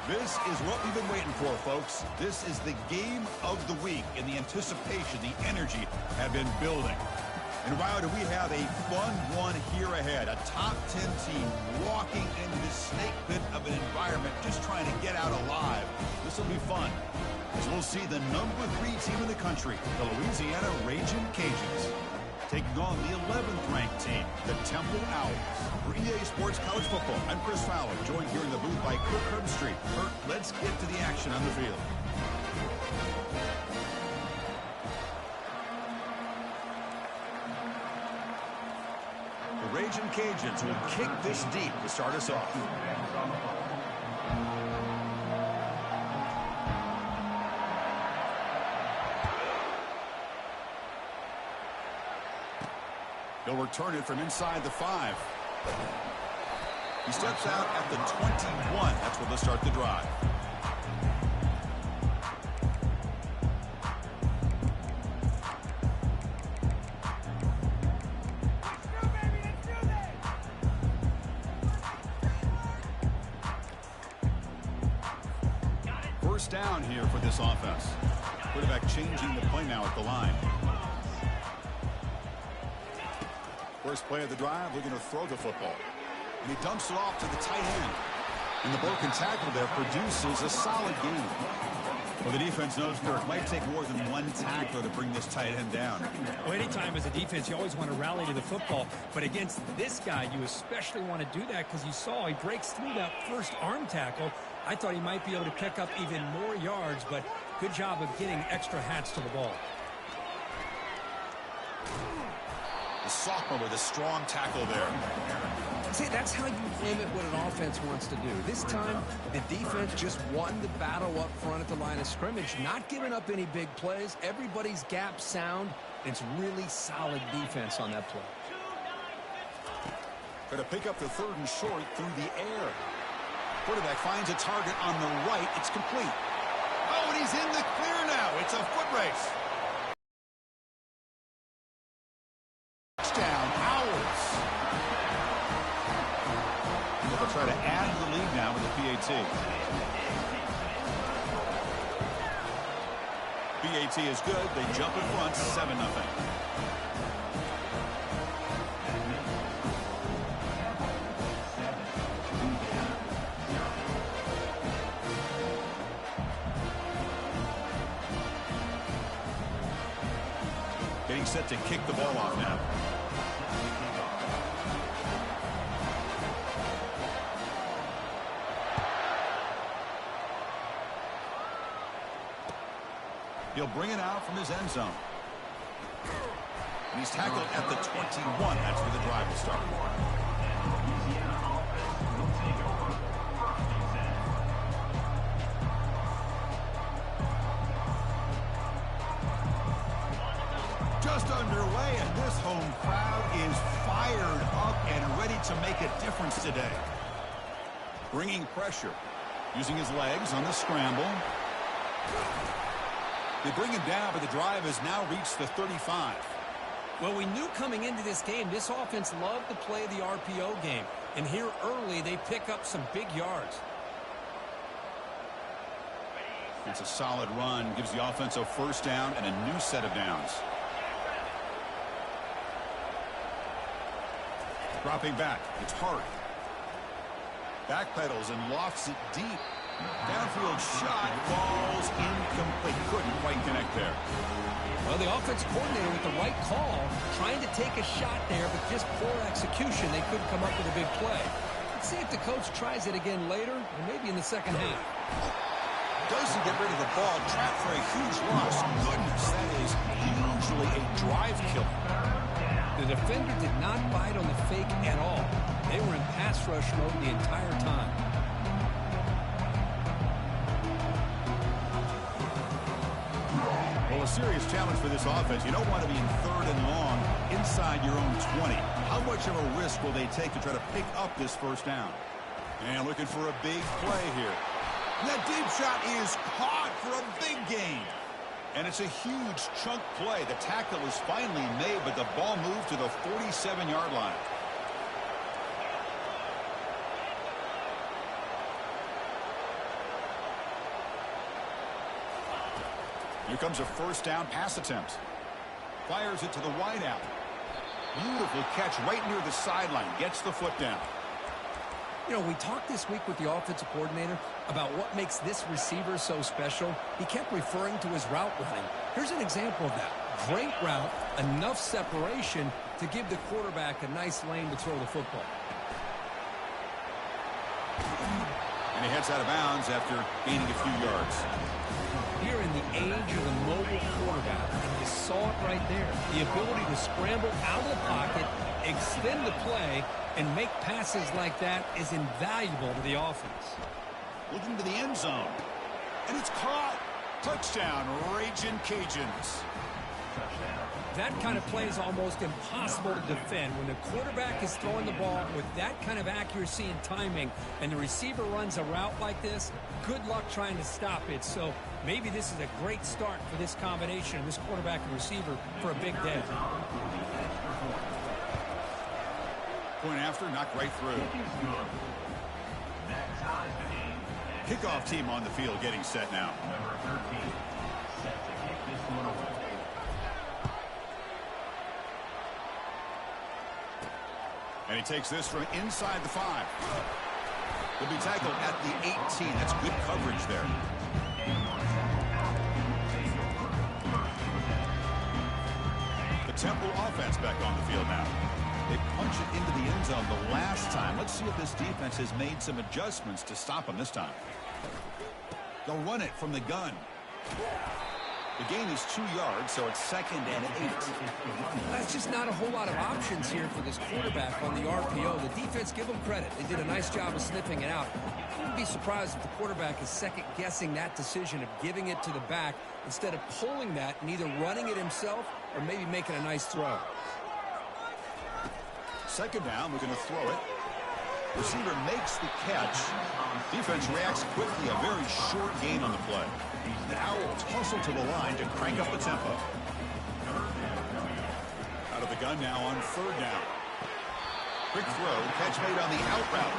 This is what we've been waiting for, folks. This is the game of the week, and the anticipation, the energy have been building. And wow, do we have a fun one here ahead. A top 10 team walking into this snake pit of an environment, just trying to get out alive. This will be fun, as we'll see the number 3 team in the country, the Louisiana Ragin' Cajuns, taking on the 11th ranked team, the Temple Owls. For EA Sports College Football, I'm Chris Fowler, joined here in the booth by Kurt Herbstreit. Kurt, let's get to the action on the field. The Ragin' Cajuns will kick this deep to start us off. He'll return it from inside the 5. He steps out at the 21. That's where they'll start the drive. First down here for this offense. Quarterback changing the play now at the line. First play of the drive, we're going to throw the football. And he dumps it off to the tight end. And the broken tackle there produces a solid gain. Well, the defense knows, Kirk, it might take more than one tackler to bring this tight end down. Well, anytime as a defense, you always want to rally to the football. But against this guy, you especially want to do that because you saw he breaks through that first arm tackle. I thought he might be able to pick up even more yards, but good job of getting extra hats to the ball. The sophomore with a strong tackle there. See, that's how you limit what an offense wants to do. This time, the defense just won the battle up front at the line of scrimmage, not giving up any big plays. Everybody's gap sound. It's really solid defense on that play. Going to pick up the 3rd and short through the air. Quarterback finds a target on the right. It's complete. Oh, and he's in the clear now. It's a foot race. Touchdown, Owls. They'll try to add to the lead now with the PAT. PAT is good. They jump in front, 7-0. Getting set to kick the ball off now. He'll bring it out from his end zone. And he's tackled at the 21. That's where the drive will start. Just underway, and this home crowd is fired up and ready to make a difference today. Bringing pressure, using his legs on the scramble. They bring him down, but the drive has now reached the 35. Well, we knew coming into this game, this offense loved to play the RPO game. And here early, they pick up some big yards. It's a solid run, gives the offense a first down and a new set of downs. Dropping back, it's hard. Backpedals and lofts it deep. Downfield shot falls incomplete. Couldn't quite connect there. Well, the offense coordinator with the right call, trying to take a shot there, but just poor execution. They couldn't come up with a big play. Let's see if the coach tries it again later, or maybe in the second half. Doesn't get rid of the ball. Trapped for a huge loss. Goodness, that is usually a drive killer. The defender did not bite on the fake at all. They were in pass rush mode the entire time. Well, a serious challenge for this offense. You don't want to be in 3rd and long inside your own 20. How much of a risk will they take to try to pick up this first down? And looking for a big play here. And that deep shot is caught for a big gain. And it's a huge chunk play. The tackle is finally made, but the ball moved to the 47-yard line. Here comes a first down pass attempt. Fires it to the wideout. Beautiful catch right near the sideline. Gets the foot down. You know, we talked this week with the offensive coordinator about what makes this receiver so special. He kept referring to his route running. Here's an example of that. Great route, enough separation to give the quarterback a nice lane to throw the football. And he heads out of bounds after gaining a few yards. Here in the age of the mobile quarterback, and you saw it right there. The ability to scramble out of the pocket, extend the play, and make passes like that is invaluable to the offense. Looking to the end zone. And it's caught. Touchdown, Raging Cajuns. That kind of play is almost impossible to defend. When the quarterback is throwing the ball with that kind of accuracy and timing, and the receiver runs a route like this, good luck trying to stop it. So maybe this is a great start for this combination of this quarterback and receiver for a big day. Point after, knocked right through. Kickoff team on the field getting set now. Number 13, set to kick this one away. And he takes this from inside the 5. He'll be tackled at the 18. That's good coverage there. The Temple offense back on the field now. They punch it into the end zone the last time. Let's see if this defense has made some adjustments to stop them this time. They'll run it from the gun. The gain is 2 yards, so it's 2nd and 8. That's just not a whole lot of options here for this quarterback on the RPO. The defense, give them credit. They did a nice job of sniffing it out. I wouldn't be surprised if the quarterback is second-guessing that decision of giving it to the back instead of pulling that and either running it himself or maybe making a nice throw. 2nd down, we're going to throw it. Receiver makes the catch. Defense reacts quickly. A very short gain on the play. The Owls hustle to the line to crank up the tempo. Out of the gun now on 3rd down. Quick throw. Catch made on the out route.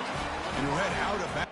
And he'll head out of bounds.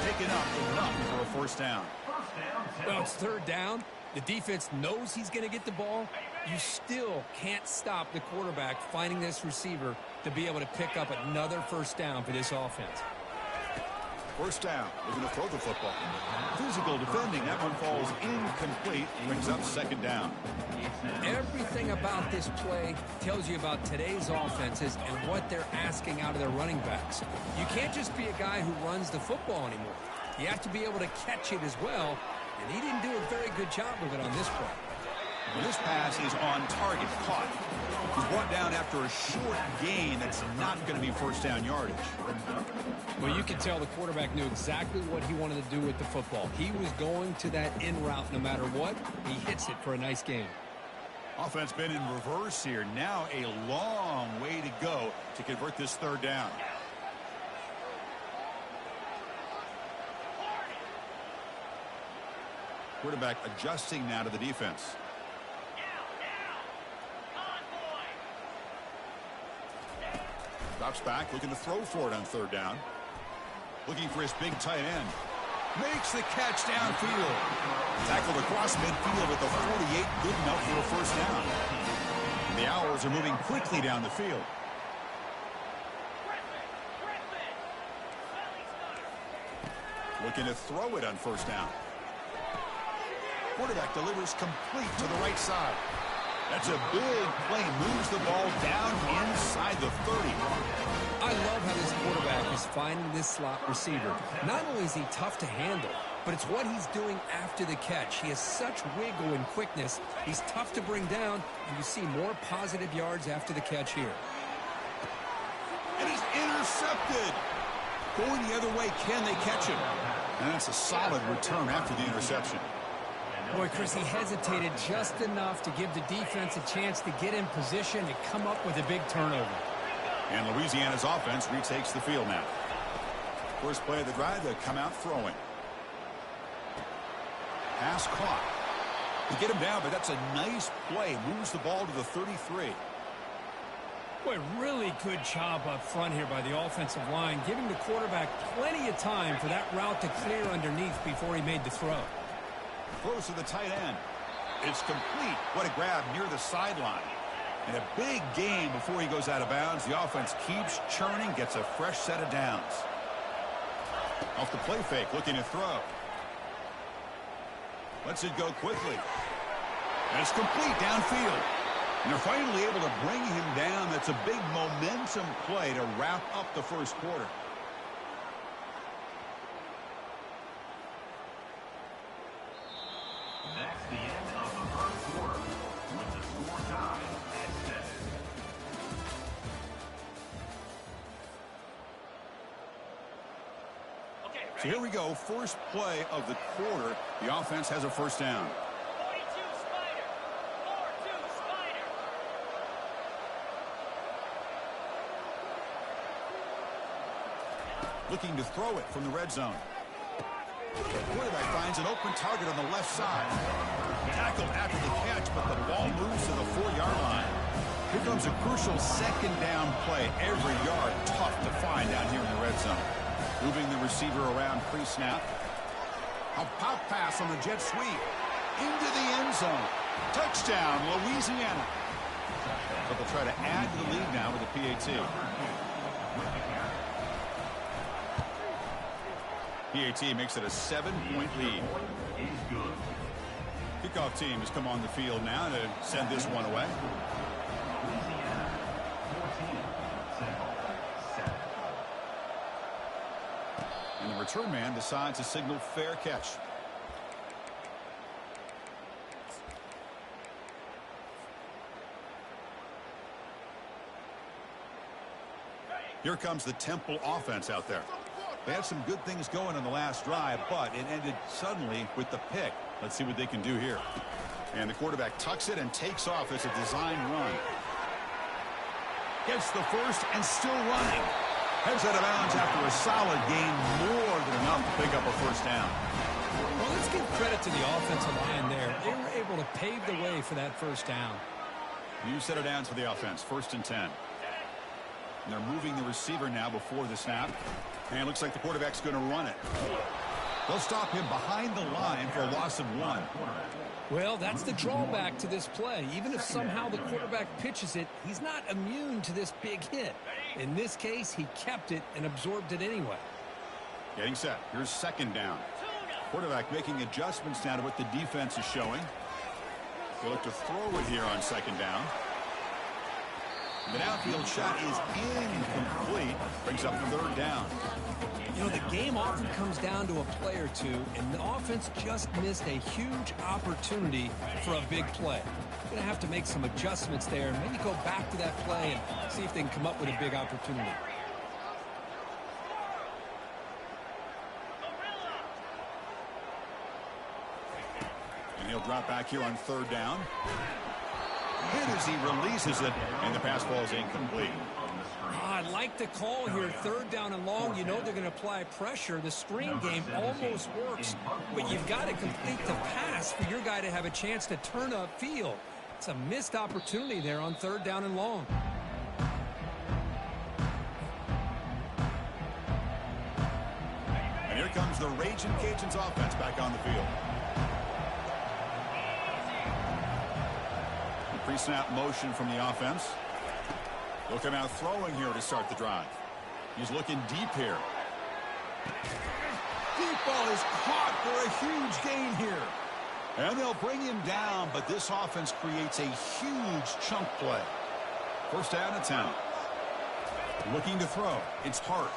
Taken up enough for a 1st down. Well, it's 3rd down. The defense knows he's going to get the ball. You still can't stop the quarterback finding this receiver to be able to pick up another 1st down for this offense. 1st down. They're going to throw the football. Physical defending. That one falls incomplete. Brings up 2nd down. Everything about this play tells you about today's offenses and what they're asking out of their running backs. You can't just be a guy who runs the football anymore. You have to be able to catch it as well, and he didn't do a very good job of it on this play. Well, this pass is on target, caught. He's brought down after a short gain that's not going to be 1st down yardage. Well, you can tell the quarterback knew exactly what he wanted to do with the football. He was going to that in route no matter what. He hits it for a nice gain. Offense been in reverse here. Now a long way to go to convert this 3rd down. Quarterback adjusting now to the defense. Drops back, looking to throw for it on 3rd down. Looking for his big tight end. Makes the catch downfield. Tackled across midfield at the 48. Good enough for a 1st down. And the Owls are moving quickly down the field. Looking to throw it on 1st down. Quarterback delivers complete to the right side. That's a big play. Moves the ball down inside the 30. I love how this quarterback is finding this slot receiver. Not only is he tough to handle, but it's what he's doing after the catch. He has such wiggle and quickness. He's tough to bring down, and you see more positive yards after the catch here. intercepted. Going the other way, can they catch him? And that's a solid return after the interception. Boy, Chris, he hesitated just enough to give the defense a chance to get in position and come up with a big turnover. And Louisiana's offense retakes the field now. First play of the drive, they come out throwing. Pass caught. They get him down, but that's a nice play. Moves the ball to the 33. Boy, really good job up front here by the offensive line, giving the quarterback plenty of time for that route to clear underneath before he made the throw. Throws to the tight end. It's complete. What a grab near the sideline. And a big gain before he goes out of bounds. The offense keeps churning, gets a fresh set of downs. Off the play fake, looking to throw. Lets it go quickly. And it's complete downfield. And they're finally able to bring him down. That's a big momentum play to wrap up the first quarter. That's the end of the first quarter, with the score tied at 7. So here we go. First play of the quarter. The offense has a first down. 42 Spider. 4-2 Spider. Looking to throw it from the red zone. The quarterback finds an open target on the left side. Tackled after the catch, but the ball moves to the 4-yard line. Here comes a crucial second down play. Every yard tough to find down here in the red zone. Moving the receiver around pre-snap. A pop pass on the jet sweep. Into the end zone. Touchdown, Louisiana. But they'll try to add to the lead now with a PAT. PAT makes it a 7-point lead. Kickoff team has come on the field now to send this one away. And the return man decides to signal fair catch. Here comes the Temple offense out there. They had some good things going on the last drive, but it ended suddenly with the pick. Let's see what they can do here. And the quarterback tucks it and takes off as a design run. Gets the first and still running. Heads out of bounds after a solid gain, more than enough to pick up a first down. Well, let's give credit to the offensive line there. They were able to pave the way for that first down. New set of downs for the offense, 1st and 10. And they're moving the receiver now before the snap. And it looks like the quarterback's going to run it. They'll stop him behind the line for a loss of 1. Well, that's the drawback to this play. Even if somehow the quarterback pitches it, he's not immune to this big hit. In this case, he kept it and absorbed it anyway. Getting set. Here's 2nd down. Quarterback making adjustments now to what the defense is showing. They look to throw it here on 2nd down. The downfield shot is incomplete. Brings up 3rd down. You know, the game often comes down to a play or two, and the offense just missed a huge opportunity for a big play. Going to have to make some adjustments there, and maybe go back to that play and see if they can come up with a big opportunity. And he'll drop back here on 3rd down. And as he releases it, and the pass ball is incomplete. I like the call here, 3rd down and long. You know they're going to apply pressure. The screen game almost works, but you've got to complete the pass for your guy to have a chance to turn upfield. It's a missed opportunity there on 3rd down and long. And here comes the Raging Cajuns offense back on the field. Pre-snap motion from the offense. They'll come out throwing here to start the drive. He's looking deep here. Deep ball is caught for a huge gain here. And they'll bring him down, but this offense creates a huge chunk play. 1st down and 10. Looking to throw. It's Hart.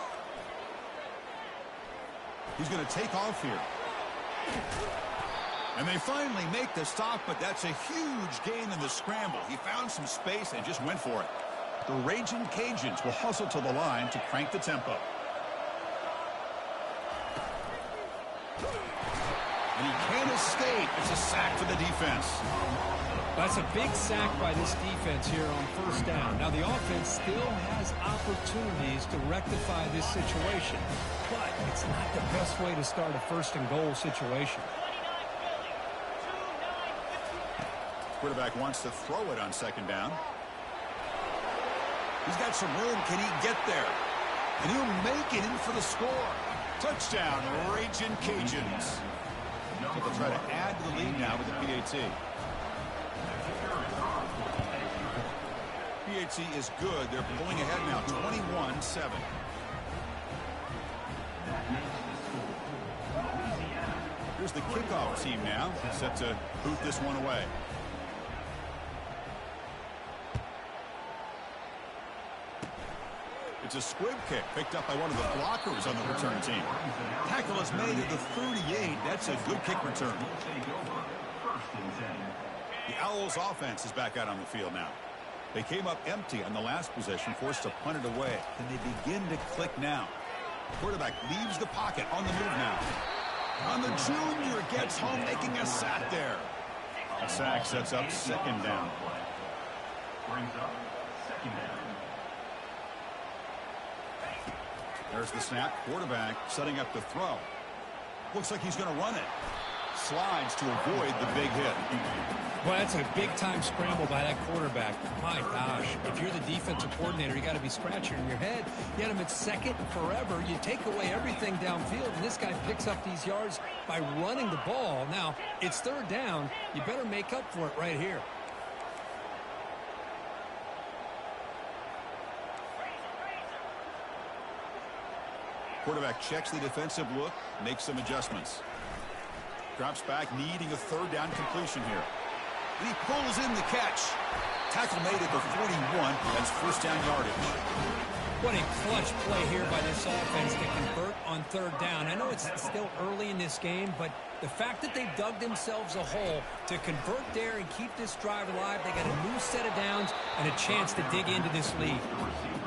He's going to take off here. And they finally make the stop, but that's a huge gain in the scramble. He found some space and just went for it. The Raging Cajuns will hustle to the line to crank the tempo. And he can't escape. It's a sack for the defense. That's a big sack by this defense here on first down. Now, the offense still has opportunities to rectify this situation, but it's not the best way to start a first-and-goal situation. Quarterback wants to throw it on second down. He's got some room. Can he get there? And he'll make it in for the score. Touchdown, Raging Cajuns. So they'll try to add to the lead now with the PAT. PAT is good. They're pulling ahead now, 21-7. Here's the kickoff team now, set to boot this one away. It's a squib kick picked up by one of the blockers on the return team. Tackle is made at the 38. That's a good kick return. The Owls offense is back out on the field now. They came up empty on the last possession, forced to punt it away. And they begin to click now. Quarterback leaves the pocket on the move now. On the junior, gets home, making a sack there. A sack sets up second down. Brings up second down. There's the snap. Quarterback setting up to throw. Looks like he's going to run it. Slides to avoid the big hit. Well, that's a big-time scramble by that quarterback. My gosh, if you're the defensive coordinator, you got to be scratching your head. You had him at second forever. You take away everything downfield, and this guy picks up these yards by running the ball. Now, it's third down. You better make up for it right here. Quarterback checks the defensive look, makes some adjustments. Drops back, needing a third down completion here. And he pulls in the catch. Tackle made at the 41. That's first down yardage. What a clutch play here by this offense to convert on third down. I know it's still early in this game, but the fact that they've dug themselves a hole to convert there and keep this drive alive, they got a new set of downs and a chance to dig into this lead.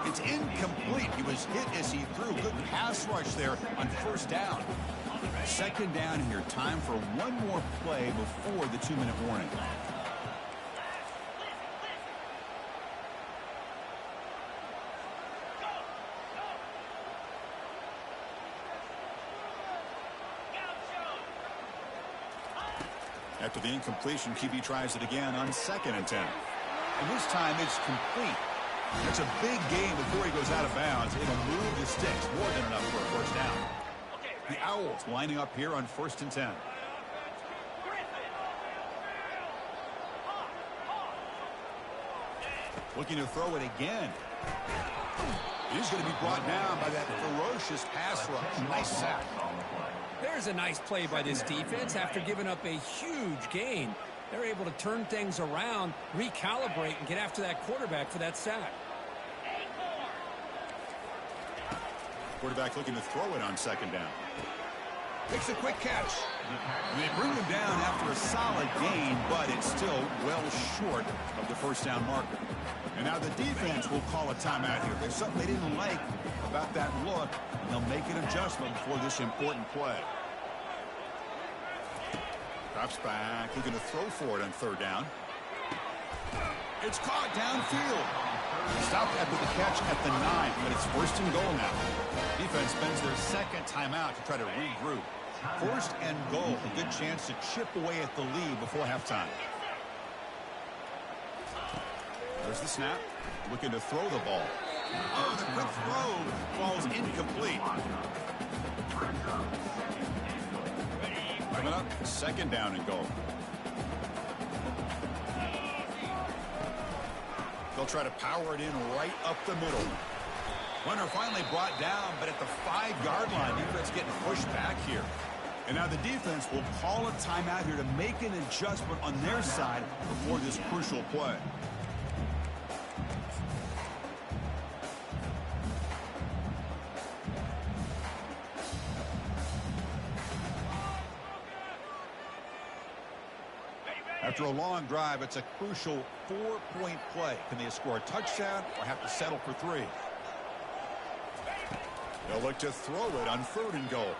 It's incomplete. He was hit as he threw. Good pass rush there on first down. Second down here. Time for one more play before the 2-minute warning. After the incompletion, QB tries it again on 2nd and 10. And this time it's complete. That's a big gain before he goes out of bounds. It'll move the sticks. More than enough for a first down. The Owls lining up here on 1st and 10. Looking to throw it again. He's going to be brought down by that ferocious pass rush. Nice sack. There's a nice play by this defense after giving up a huge gain. They're able to turn things around, recalibrate, and get after that quarterback for that sack. Quarterback looking to throw it on 2nd down. Makes a quick catch. And they bring him down after a solid gain, but it's still well short of the first down marker. And now the defense will call a timeout here. There's something they didn't like about that look, and they'll make an adjustment before this important play. Drops back, looking to throw for it on 3rd down. It's caught downfield. Stopped after the catch at the 9, but it's 1st and goal now. Defense spends their 2nd timeout to try to regroup. 1st and goal, a good chance to chip away at the lead before halftime. There's the snap, looking to throw the ball. Oh, the quick throw falls incomplete. Coming up, 2nd down and goal. They'll try to power it in right up the middle. Runner finally brought down, but at the 5-yard line, defense getting pushed back here. And now the defense will call a timeout here to make an adjustment on their side before this crucial play. After a long drive, it's a crucial 4-point play. Can they score a touchdown or have to settle for 3? They'll look to throw it on 3rd and goal.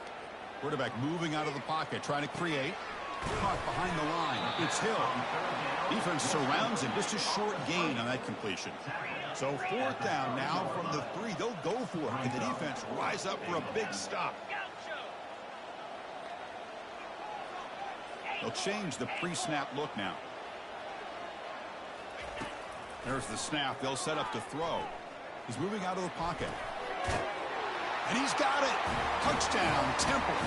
Quarterback moving out of the pocket, trying to create. Caught behind the line. It's Hill. Defense surrounds him. Just a short gain on that completion. So 4th down now from the 3. They'll go for it. Can the defense rise up for a big stop? They'll change the pre-snap look now. There's the snap. They'll set up to throw. He's moving out of the pocket. And he's got it. Touchdown, Temple.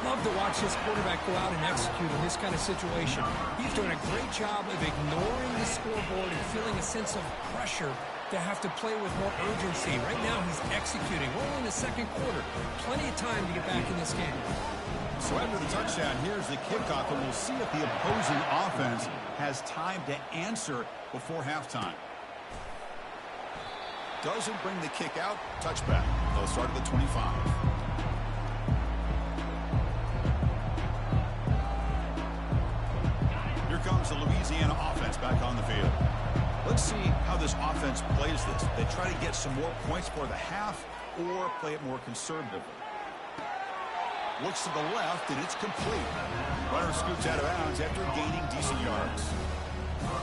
Love to watch this quarterback go out and execute in this kind of situation. He's doing a great job of ignoring the scoreboard and feeling a sense of pressure to have to play with more urgency. Right now, he's executing. We're only in the 2nd quarter. Plenty of time to get back in this game. So after the touchdown, here's the kickoff, and we'll see if the opposing offense has time to answer before halftime. Doesn't bring the kick out. Touchback. They'll start at the 25. Here comes the Louisiana offense back on the field. Let's see how this offense plays this. They try to get some more points for the half or play it more conservatively. Looks to the left, and it's complete. Runner scoots out of bounds after gaining decent yards.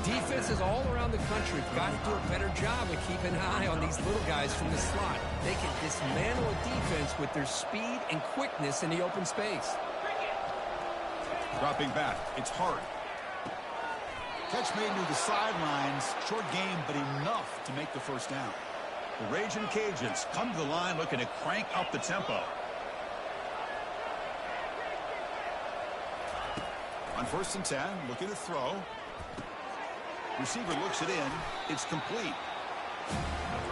Defenses all around the country have got to do a better job of keeping an eye on these little guys from the slot. They can dismantle a defense with their speed and quickness in the open space. Dropping back, it's Hart. Catch made near the sidelines. Short game, but enough to make the 1st down. The Raging Cajuns come to the line looking to crank up the tempo. On 1st and 10, looking to throw. Receiver looks it in. It's complete.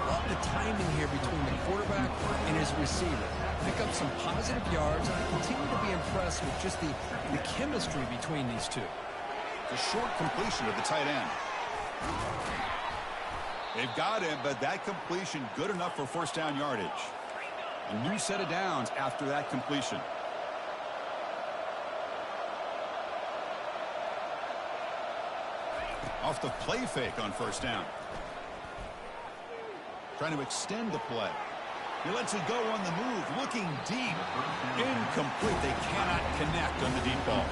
Love the timing here between the quarterback and his receiver. Pick up some positive yards. I continue to be impressed with just the chemistry between these two. The short completion of the tight end. They've got him, but that completion good enough for 1st down yardage. A new set of downs after that completion. Off the play fake on 1st down. Trying to extend the play. He lets it go on the move, looking deep. Incomplete. They cannot connect on the deep ball.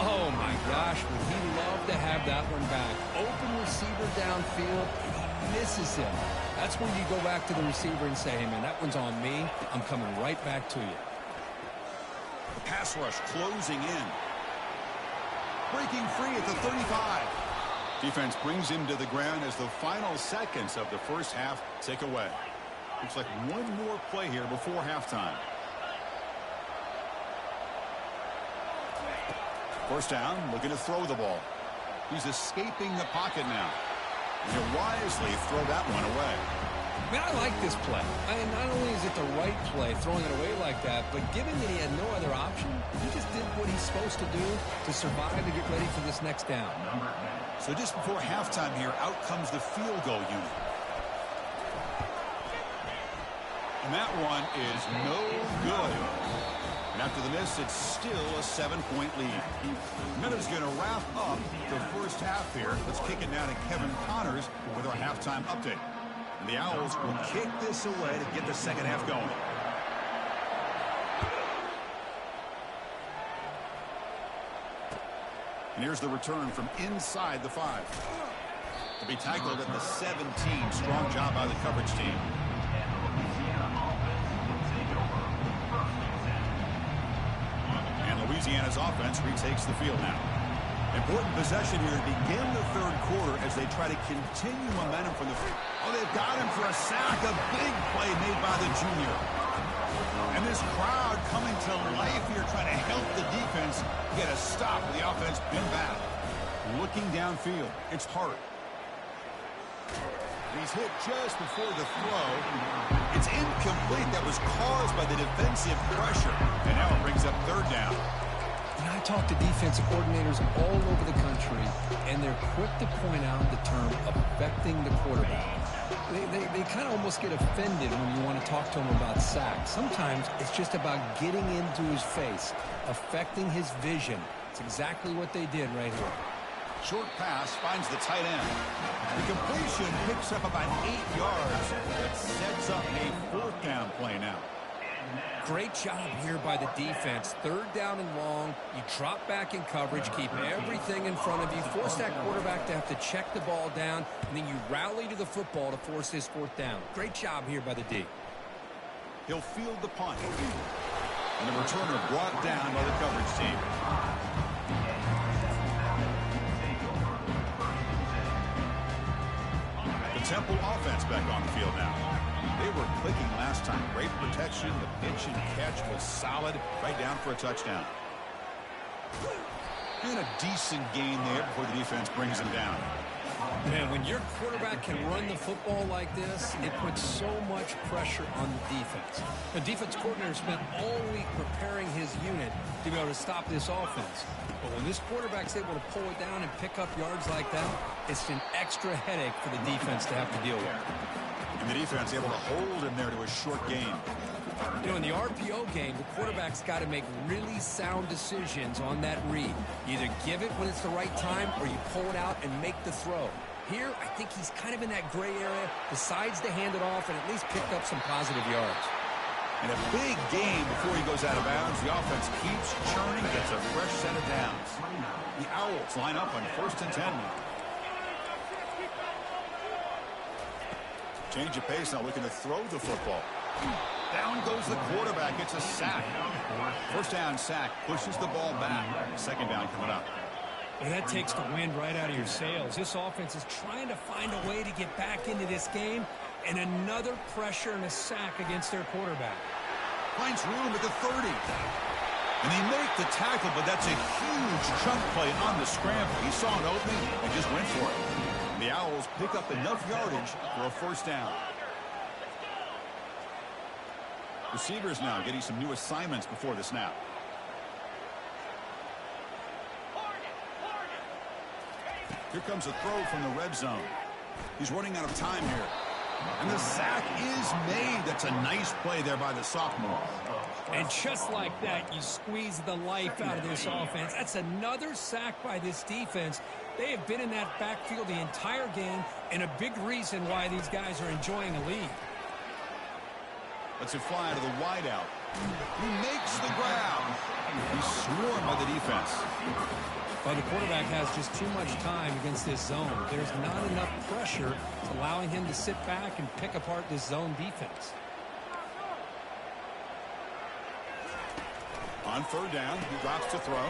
Oh, my gosh, would he love to have that one back. Open receiver downfield, and he misses him. That's when you go back to the receiver and say, hey, man, that one's on me. I'm coming right back to you. The pass rush closing in. Breaking free at the 35. Defense brings him to the ground as the final seconds of the 1st half tick away. Looks like one more play here before halftime. 1st down, looking to throw the ball. He's escaping the pocket now. He'll wisely throw that one away. Man, I like this play. Not only is it the right play, throwing it away like that, but given that he had no other option, he just did what he's supposed to do to survive and get ready for this next down. So just before halftime here, out comes the field goal unit. And that one is no good. And after the miss, it's still a 7-point lead. Minutes going to wrap up the 1st half here. Let's kick it now to Kevin Connors with our halftime update. And the Owls will kick this away to get the 2nd half going. And here's the return from inside the 5. To be tackled at the 17. Strong job by the coverage team. And Louisiana's offense retakes the field now. Important possession here to begin the 3rd quarter as they try to continue momentum from the... Oh, they've got him for a sack. A big play made by the junior. And this crowd coming to life here trying to help the defense get a stop with the offense pinned back. Looking downfield, it's Hart. He's hit just before the throw. It's incomplete. That was caused by the defensive pressure. And now it brings up 3rd down. And I talk to defensive coordinators all over the country, and they're quick to point out the term affecting the quarterback. They kind of almost get offended when you want to talk to them about sacks. Sometimes it's just about getting into his face, affecting his vision, It's exactly what they did right here. Short pass finds the tight end. The completion picks up about 8 yards. That sets up a 4th down play now. Great job here by the defense. 3rd down and long. You drop back in coverage, keep everything in front of you, force that quarterback to have to check the ball down, and then you rally to the football to force this 4th down. Great job here by the D. He'll field the punt. And the returner brought down by the coverage team. The Temple offense back on the field now. They were clicking last time. Great protection. The pitch and catch was solid. Right down for a touchdown. And a decent gain there before the defense brings him down. Man, when your quarterback can run the football like this, it puts so much pressure on the defense. The defense coordinator spent all week preparing his unit to be able to stop this offense. But when this quarterback's able to pull it down and pick up yards like that, it's an extra headache for the defense to have to deal with. And the defense able to hold him there to a short gain. You know, in the RPO game, the quarterback's got to make really sound decisions on that read. You either give it when it's the right time or you pull it out and make the throw. Here, I think he's kind of in that gray area, decides to hand it off and at least picked up some positive yards. And a big gain before he goes out of bounds. The offense keeps churning, gets a fresh set of downs. The Owls line up on 1st and 10 now. Change of pace now, looking to throw the football. Down goes the quarterback. It's a sack. 1st down sack, pushes the ball back. 2nd down coming up. Well, that takes the wind right out of your sails. This offense is trying to find a way to get back into this game, and another pressure and a sack against their quarterback. Finds room at the 30. And they make the tackle, but that's a huge chunk play on the scramble. He saw an opening and just went for it. The Owls pick up enough yardage for a 1st down. Receivers now getting some new assignments before the snap. Here comes a throw from the red zone. He's running out of time here. And the sack is made. That's a nice play there by the sophomore. And just like that, you squeeze the life out of this offense. That's another sack by this defense. They have been in that backfield the entire game, and a big reason why these guys are enjoying a lead. Lets it fly to the wideout. He makes the grab. He's swarmed by the defense. But the quarterback has just too much time against this zone. There's not enough pressure allowing him to sit back and pick apart this zone defense. On 3rd down, he drops to throw.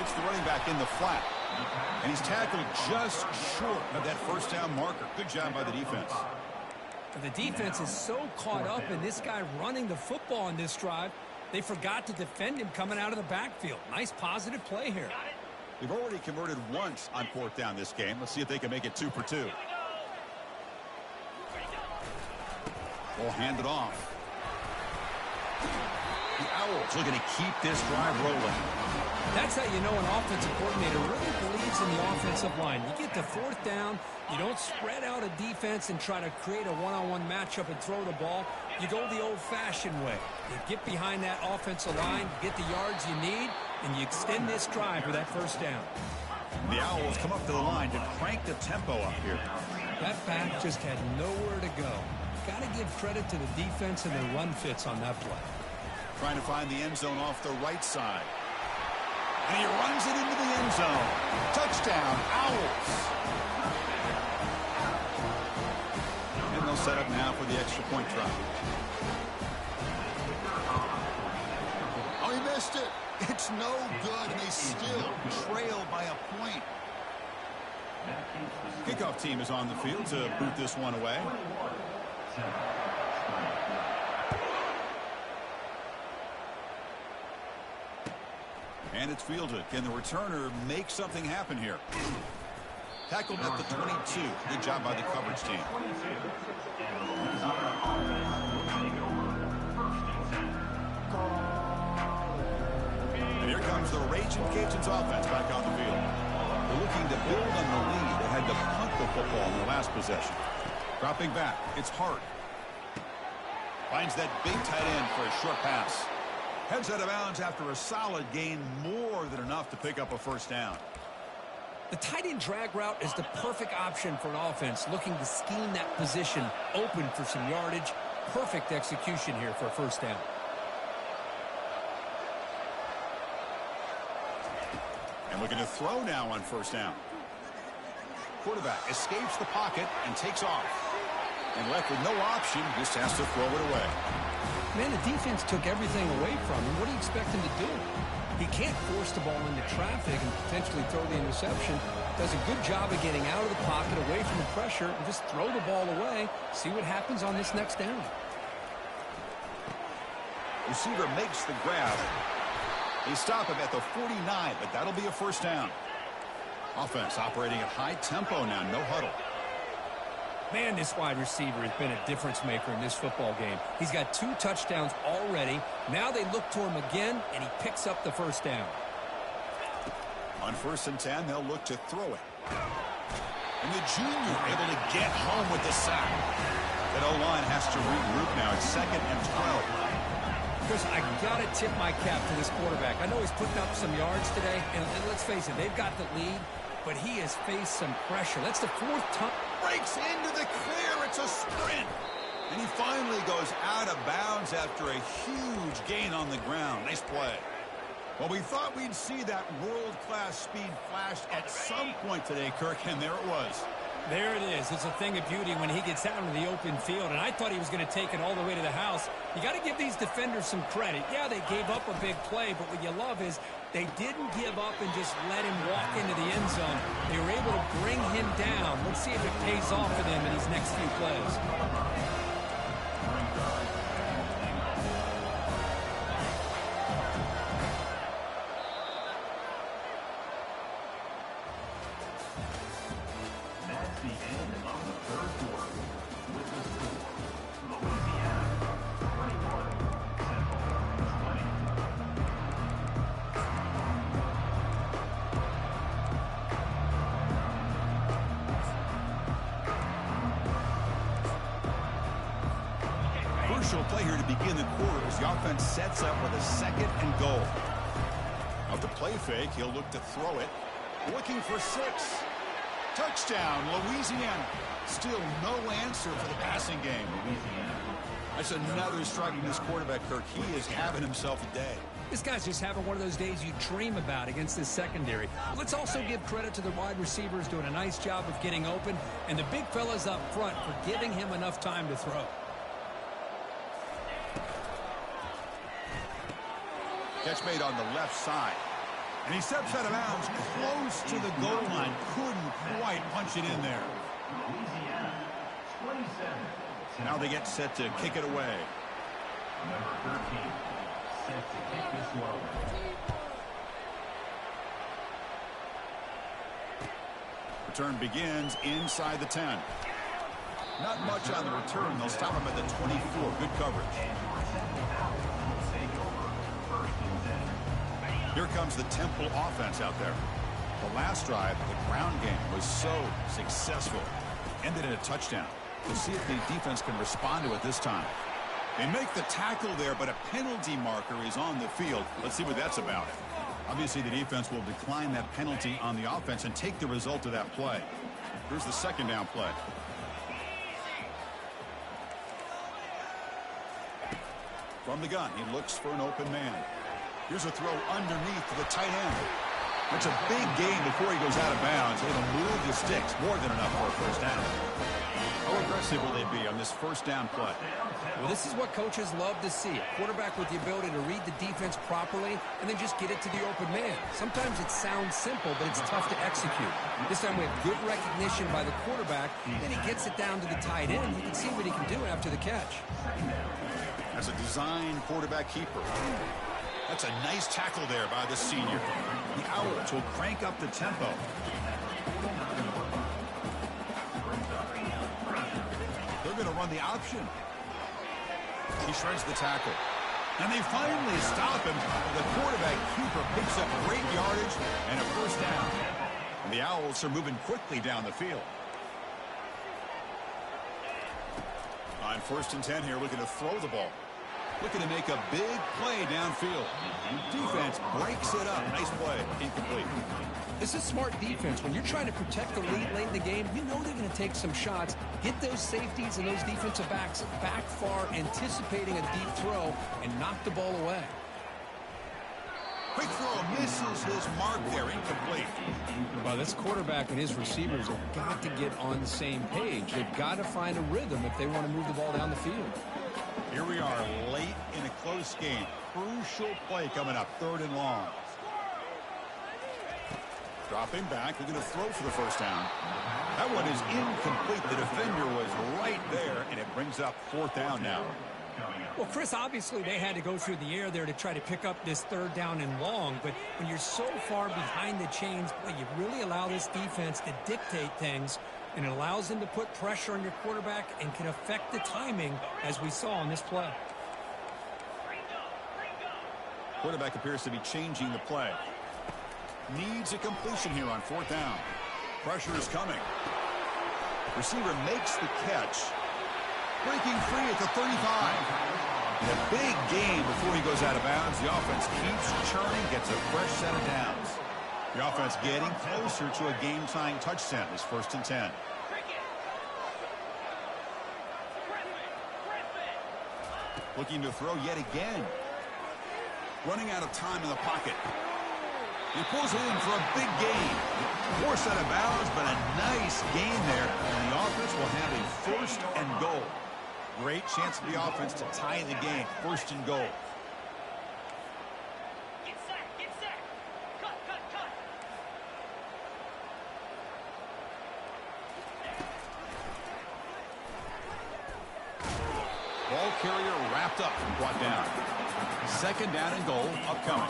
It's the running back in the flat. And he's tackled just short of that 1st down marker. Good job by the defense. The defense is so caught up in this guy running the football on this drive, they forgot to defend him coming out of the backfield. Nice positive play here. They've already converted once on 4th down this game. Let's see if they can make it 2 for 2. Ball handed off. The Owls looking to keep this drive rolling. That's how you know an offensive coordinator really believes in the offensive line. You get to 4th down, you don't spread out a defense and try to create a one-on-one matchup and throw the ball. You go the old-fashioned way. You get behind that offensive line, get the yards you need, and you extend this drive with that 1st down. The Owls come up to the line to crank the tempo up here. That back just had nowhere to go. Got to give credit to the defense and their run fits on that play. Trying to find the end zone off the right side. And he runs it into the end zone. Touchdown, Owls. And they'll set up now for the extra point try. Oh, he missed it. It's no good, and they still trail by a point. Kickoff team is on the field to boot this one away. And it's fielded. Can the returner make something happen here? Tackled at the 22. Good job by the coverage team. And here comes the Raging Cajuns offense back on the field. They're looking to build on the lead. They had to punt the football in their last possession. Dropping back. It's Hart. Finds that big tight end for a short pass. Heads out of bounds after a solid gain, more than enough to pick up a first down. The tight end drag route is the perfect option for an offense looking to scheme that position open for some yardage. Perfect execution here for a first down. And looking to throw now on first down. Quarterback escapes the pocket and takes off. And left with no option, just has to throw it away. Man, the defense took everything away from him. What do you expect him to do? He can't force the ball into traffic and potentially throw the interception. Does a good job of getting out of the pocket, away from the pressure, and just throw the ball away. See what happens on this next down. Receiver makes the grab. They stop him at the 49, but that'll be a first down. Offense operating at high tempo now, no huddle. Man, this wide receiver has been a difference maker in this football game. He's got 2 touchdowns already. Now they look to him again, and he picks up the first down. On 1st and 10, they'll look to throw it. And the junior able to get home with the sack. That O-line has to regroup now. It's 2nd and 12. Chris, I got to tip my cap to this quarterback. I know he's putting up some yards today, and let's face it, they've got the lead, but he has faced some pressure. That's the 4th time. Breaks into the clear. It's a sprint. And he finally goes out of bounds after a huge gain on the ground. Nice play. Well, we thought we'd see that world-class speed flashed at some point today, Kirk, and there it was. There it is. It's a thing of beauty when he gets out into the open field, and I thought he was going to take it all the way to the house. You got to give these defenders some credit. Yeah, they gave up a big play, but what you love is they didn't give up and just let him walk into the end zone. They were able to bring him down. Let's see if it pays off for them in these next few plays. Play here to begin the quarter as the offense sets up with a 2nd and goal. Off the play fake, he'll look to throw it. Looking for 6. Touchdown, Louisiana. Still no answer for the passing game. That's another strike from this quarterback, Kirk. He is having himself a day. This guy's just having one of those days you dream about against this secondary. Let's also give credit to the wide receivers doing a nice job of getting open, and the big fellas up front for giving him enough time to throw. Catch made on the left side. And he steps out of bounds close to the goal line. Couldn't quite punch it in there. Now they get set to kick it away. Number 13, set to kick this one away. Return begins inside the 10. Not much on the return. They'll stop him at the 24. Good coverage. Here comes the Temple offense out there. The last drive, the ground game was so successful. Ended in a touchdown. We'll see if the defense can respond to it this time. They make the tackle there, but a penalty marker is on the field. Let's see what that's about. Obviously, the defense will decline that penalty on the offense and take the result of that play. Here's the 2nd down play. From the gun, he looks for an open man. Here's a throw underneath to the tight end. It's a big gain before he goes out of bounds. Able to move the sticks. More than enough for a first down. How aggressive will they be on this first down play? Well, this is what coaches love to see. A quarterback with the ability to read the defense properly and then just get it to the open man. Sometimes it sounds simple, but it's tough to execute. This time we have good recognition by the quarterback. Then he gets it down to the tight end. You can see what he can do after the catch. As a design quarterback keeper. That's a nice tackle there by the senior. The Owls will crank up the tempo. They're going to run the option. He shreds the tackle. And they finally stop him. The quarterback keeper picks up great yardage and a first down. And the Owls are moving quickly down the field. On 1st and 10 here, looking to throw the ball. Looking to make a big play downfield. Defense breaks it up. Nice play. Incomplete. This is smart defense. When you're trying to protect the lead late in the game, you know they're going to take some shots, get those safeties and those defensive backs back far, anticipating a deep throw, and knock the ball away. Quick throw misses his mark there. Incomplete. Well, this quarterback and his receivers have got to get on the same page. They've got to find a rhythm if they want to move the ball down the field. Here we are late in a close game. Crucial play coming up. 3rd and long. Dropping back. They're going to throw for the first down. That one is incomplete. The defender was right there, and it brings up 4th down now. Well, Chris, obviously they had to go through the air there to try to pick up this 3rd down and long, but when you're so far behind the chains, boy, you really allow this defense to dictate things, and it allows them to put pressure on your quarterback and can affect the timing, as we saw on this play. Quarterback appears to be changing the play. Needs a completion here on 4th down. Pressure is coming. Receiver makes the catch. Breaking free at the 35. And a big gain before he goes out of bounds. The offense keeps churning, gets a fresh set of downs. The offense getting closer to a game-tying touchdown. It's 1st and 10. Looking to throw yet again. Running out of time in the pocket. He pulls it in for a big gain. Forced out of bounds, but a nice gain there. And the offense will have a 1st and goal. Great chance for the offense to tie the game. 1st and goal. Get set, get set. Cut, cut, cut. Ball carrier wrapped up and brought down. 2nd down and goal upcoming.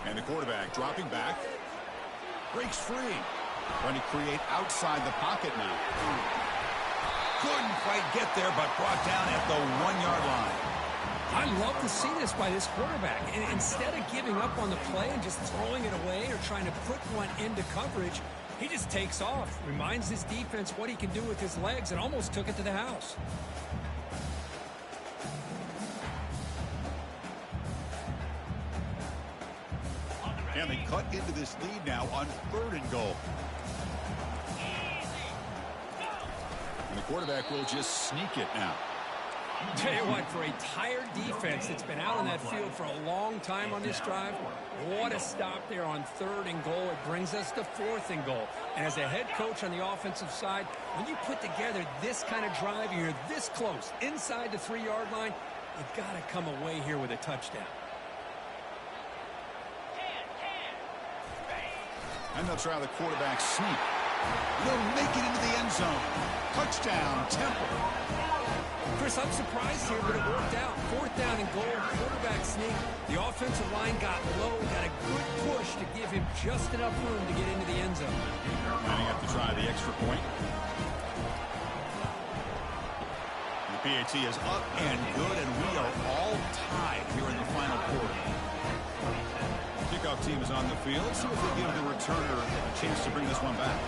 And the quarterback dropping back. Breaks free. Trying to create outside the pocket move. Couldn't quite get there, but brought down at the 1-yard line. I love to see this by this quarterback. And instead of giving up on the play and just throwing it away or trying to put one into coverage, he just takes off, reminds his defense what he can do with his legs, and almost took it to the house. And they cut into this lead now on 3rd and goal. And the quarterback will just sneak it now. Tell you what, for a tired defense that's been out on that field for a long time on this drive, what a stop there on 3rd and goal. It brings us to 4th and goal. And as a head coach on the offensive side, when you put together this kind of drive, you're this close, inside the 3-yard line, you've got to come away here with a touchdown. And they'll try the quarterback sneak. They'll make it into the end zone. Touchdown, Temple. Chris, I'm surprised here, but it worked out. 4th down and goal, quarterback sneak. The offensive line got low, got a good push to give him just enough room to get into the end zone. Lining up to try the extra point. The PAT is up and good, and we are all tied here in the final quarter. Kickoff team is on the field. Let's see if they give the returner a chance to bring this one back.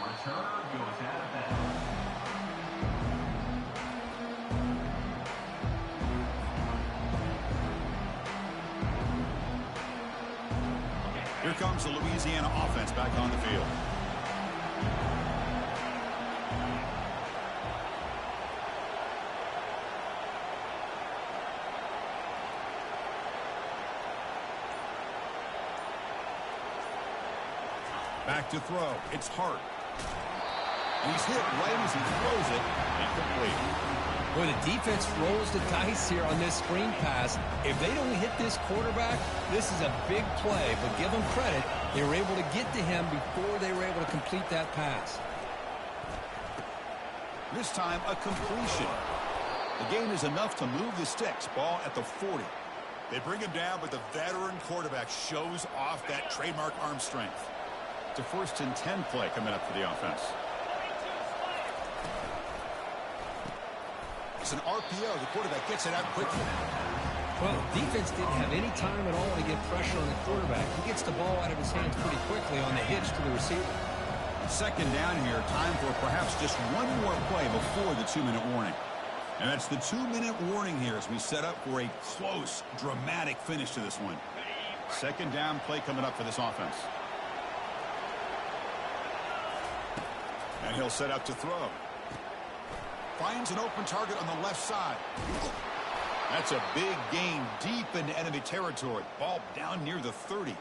Returner goes out of bounds. Here comes the Louisiana offense back on the field. Back to throw. It's Hart. And he's hit right as he throws it. Incomplete. Boy, the defense rolls the dice here on this screen pass. If they don't hit this quarterback, this is a big play. But give them credit, they were able to get to him before they were able to complete that pass. This time, a completion. The gain is enough to move the sticks. Ball at the 40. They bring him down, but the veteran quarterback shows off that trademark arm strength. It's a 1st and 10 play coming up for the offense. It's an RPO. The quarterback gets it out quickly. Well, defense didn't have any time at all to get pressure on the quarterback. He gets the ball out of his hands pretty quickly on the hitch to the receiver. Second down here. Time for perhaps just one more play before the 2-minute warning. And that's the 2-minute warning here as we set up for a close, dramatic finish to this one. Second down play coming up for this offense. And he'll set up to throw. Finds an open target on the left side. That's a big gain deep into enemy territory. Ball down near the 30.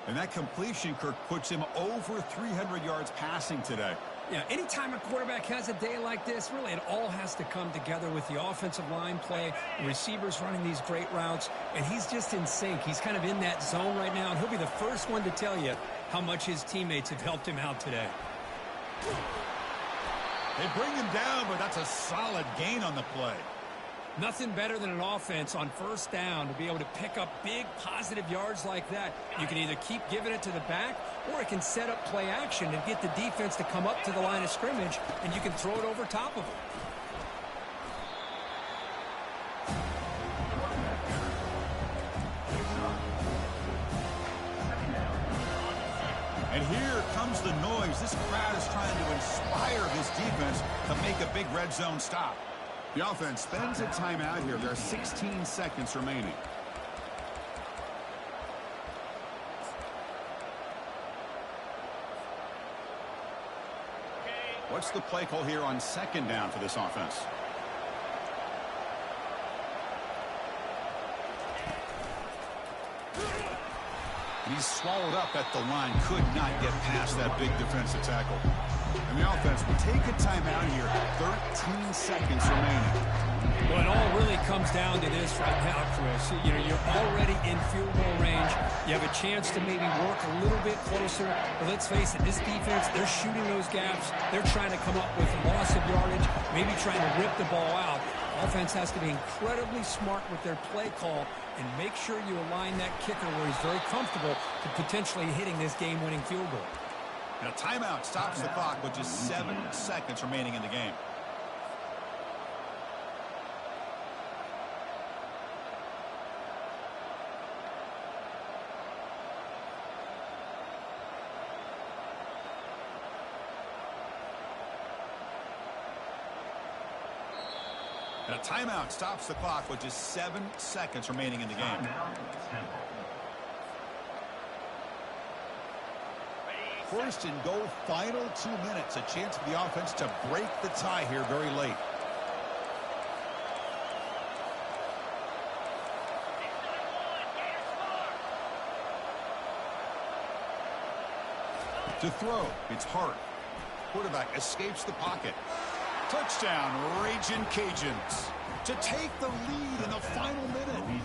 And that completion, Kirk, puts him over 300 yards passing today. Yeah, anytime a quarterback has a day like this, really it all has to come together with the offensive line play, the receivers running these great routes, and he's just in sync. He's kind of in that zone right now, and he'll be the first one to tell you how much his teammates have helped him out today. They bring him down, but that's a solid gain on the play. Nothing better than an offense on first down to be able to pick up big positive yards like that. You can either keep giving it to the back, or it can set up play action and get the defense to come up to the line of scrimmage, and you can throw it over top of them. And here comes the noise. This crowd is trying to inspire this defense to make a big red zone stop. The offense spends a timeout here. There are 16 seconds remaining. What's the play call here on second down for this offense? And he's swallowed up at the line. Could not get past that big defensive tackle. And the offense will take a timeout here. 13 seconds remaining. Well, it all really comes down to this right now, Chris. You know, you're already in field goal range. You have a chance to maybe work a little bit closer. But let's face it, this defense, they're shooting those gaps. They're trying to come up with a loss of yardage, maybe trying to rip the ball out. Offense has to be incredibly smart with their play call and make sure you align that kicker where he's very comfortable to potentially hitting this game-winning field goal. And a timeout stops the clock with just 7 seconds remaining in the game. And a timeout stops the clock with just 7 seconds remaining in the game. First and goal, final 2 minutes. A chance for the offense to break the tie here very late. To throw, it's Hart. Quarterback escapes the pocket. Touchdown, Raging Cajuns. To take the lead in the final minute.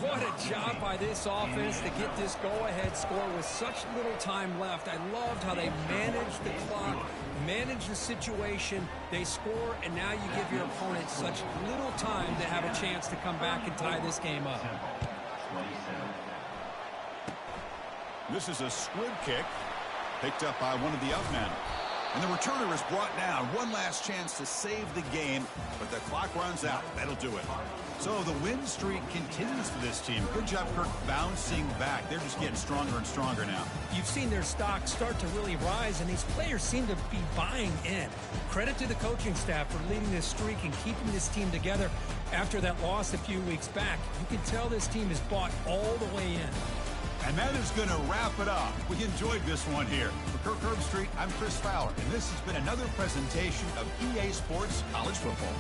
What a job by this offense to get this go-ahead score with such little time left. I loved how they managed the clock, managed the situation. They score, and now you give your opponent such little time to have a chance to come back and tie this game up. This is a squib kick picked up by one of the up men. And the returner is brought down. One last chance to save the game, but the clock runs out. That'll do it. So the win streak continues for this team. Good job, Kirk, bouncing back. They're just getting stronger and stronger now. You've seen their stock start to really rise, and these players seem to be buying in. Credit to the coaching staff for leading this streak and keeping this team together after that loss a few weeks back. You can tell this team is bought all the way in. And that is going to wrap it up. We enjoyed this one here. For Kirk Herbstreit, I'm Chris Fowler, and this has been another presentation of EA Sports College Football.